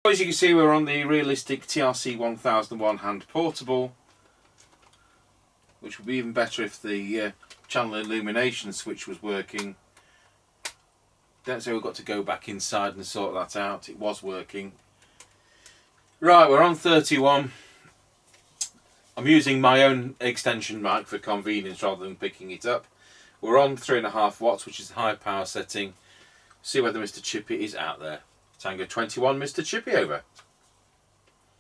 As you can see, we're on the realistic TRC1001 hand portable, which would be even better if the channel illumination switch was working. Don't say we've got to go back inside and sort that out. It was working. Right, we're on 31. I'm using my own extension mic for convenience rather than picking it up. We're on 3.5 watts, which is the high power setting. See whether Mr. Chippie is out there. Tango 21, Mr. Chippie, over.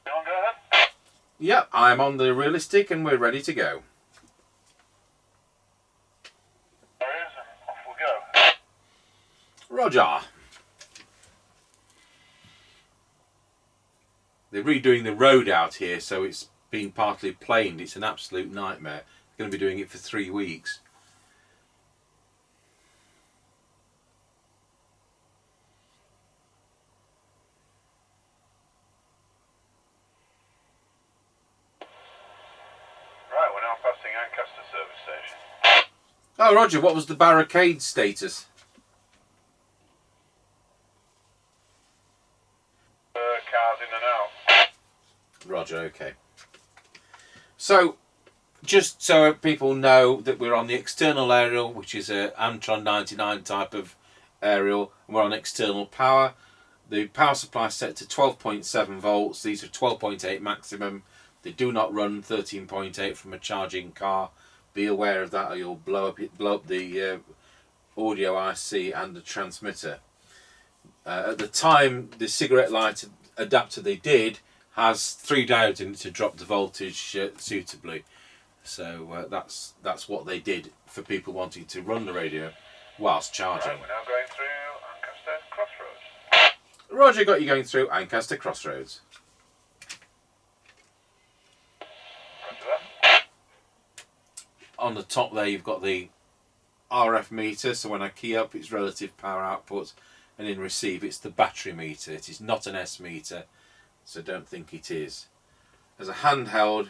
You want to go ahead? Yep, I'm on the realistic and we're ready to go. There it is, and off we go. Roger. They're redoing the road out here, so it's been partly planed. It's an absolute nightmare. They're going to be doing it for 3 weeks. Right, we're now passing Ancaster service station. Oh, Roger, what was the barricade status? Cars in and out. Roger, okay. So, just so people know that we're on the external aerial, which is a Antron 99 type of aerial, and we're on external power. The power supply is set to 12.7 volts. These are 12.8 maximum. They do not run 13.8 from a charging car. Be aware of that, or you'll blow up the audio IC and the transmitter. At the time, the cigarette light adapter they did has 3 diodes in it to drop the voltage suitably. So that's what they did for people wanting to run the radio whilst charging. Right, we're now going through Ancaster Crossroads. Roger, got you going through Ancaster Crossroads. Roger that. On the top there you've got the RF meter, so when I key up it's relative power output, and in receive it's the battery meter. It is not an S meter, so don't think it is. As a handheld,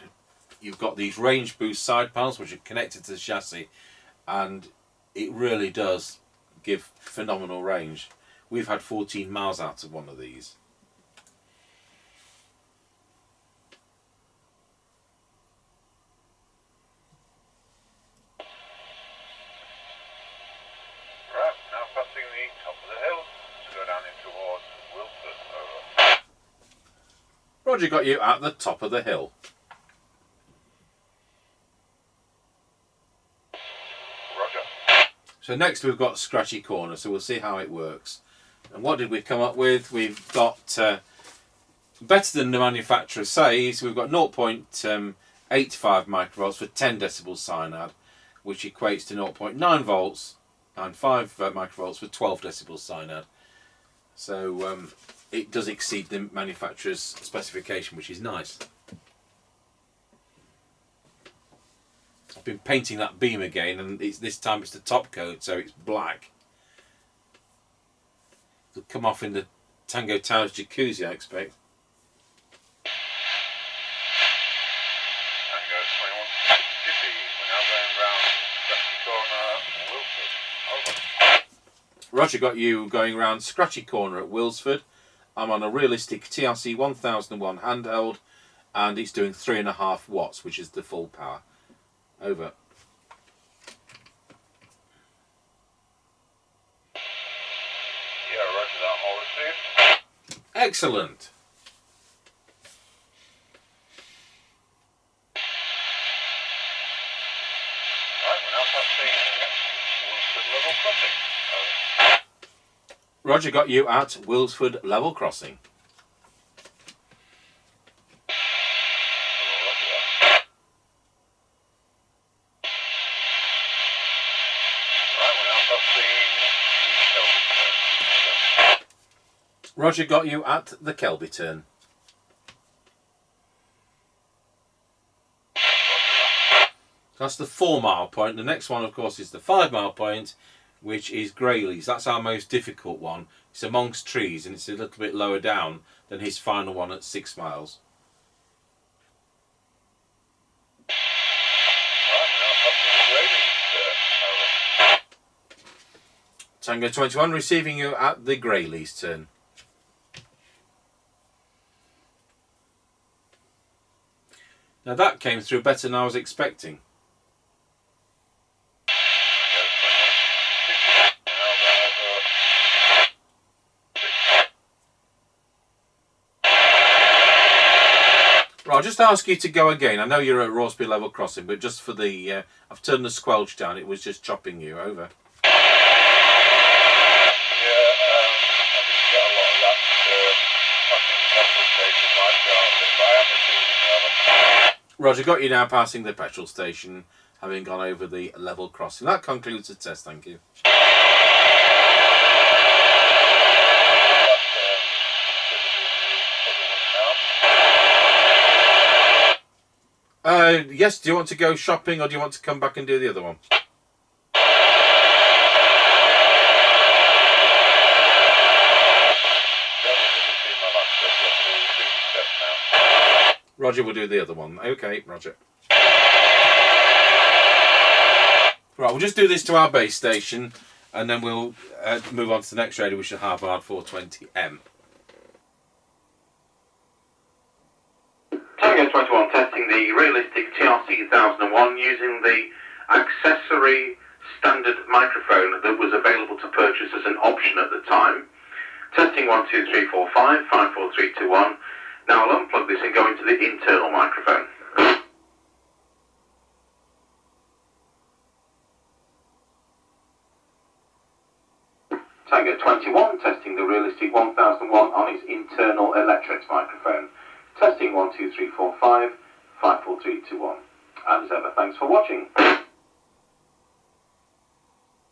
you've got these range boost side panels which are connected to the chassis, and it really does give phenomenal range. We've had 14 miles out of one of these. Right, now passing the top of the hill to go down in towards Wilford. Over. Roger, got you at the top of the hill. Roger. So next we've got Scratchy Corner, so we'll see how it works. And what did we come up with? We've got better than the manufacturer says. We've got 0.85 microvolts for 10 decibels cyanide, which equates to 0.9 volts and 5 microvolts for 12 decibels cyanide. So it does exceed the manufacturer's specification, which is nice. I've been painting that beam again, and this time it's the top coat, so it's black. It'll come off in the Tango Towers jacuzzi, I expect. Tango 21 Chippie. We're now going round Scratchy Corner, Wilford. Over. Roger, got you going round Scratchy Corner at Wilsford. I'm on a realistic TRC1001 handheld, and it's doing 3.5 watts, which is the full power. Over. Yeah, roger that. All received. Excellent. Right, we're now passing Wilford level crossing. Over. Roger, got you at Wilsford level crossing. Roger that. Right, we're now passing Kelby. Roger, got you at the Kelby turn. That's the 4 mile point. The next one, of course, is the 5 mile point, which is Grayleys. That's our most difficult one. It's amongst trees, and it's a little bit lower down than his final one at 6 miles. Right, we're now passing the Grayleys. Over. Tango 21 receiving you at the Grayleys turn. Now that came through better than I was expecting. Right, I'll just ask you to go again. I know you're at Roresby level crossing, but just for the... I've turned the squelch down. It was just chopping you. Over. Roger, got you now passing the petrol station, having gone over the level crossing. That concludes the test, thank you. Yes, do you want to go shopping or do you want to come back and do the other one? Roger, we'll do the other one. Okay, Roger. Right, we'll just do this to our base station and then we'll move on to the next radio, which is Harvard 420M. Tango 21 testing the realistic TRC1001 using the accessory standard microphone that was available to purchase as an option at the time. Testing 1, 2, 3, 4, 5, 5, 4, 3, 2, 1. Now I'll unplug this and go into the internal microphone. Tango 21 testing the realistic 1001 on its internal electrics microphone. Testing 1, 2, 3, 4, 5, 5, 4, 3, 2, 1. And as ever, thanks for watching.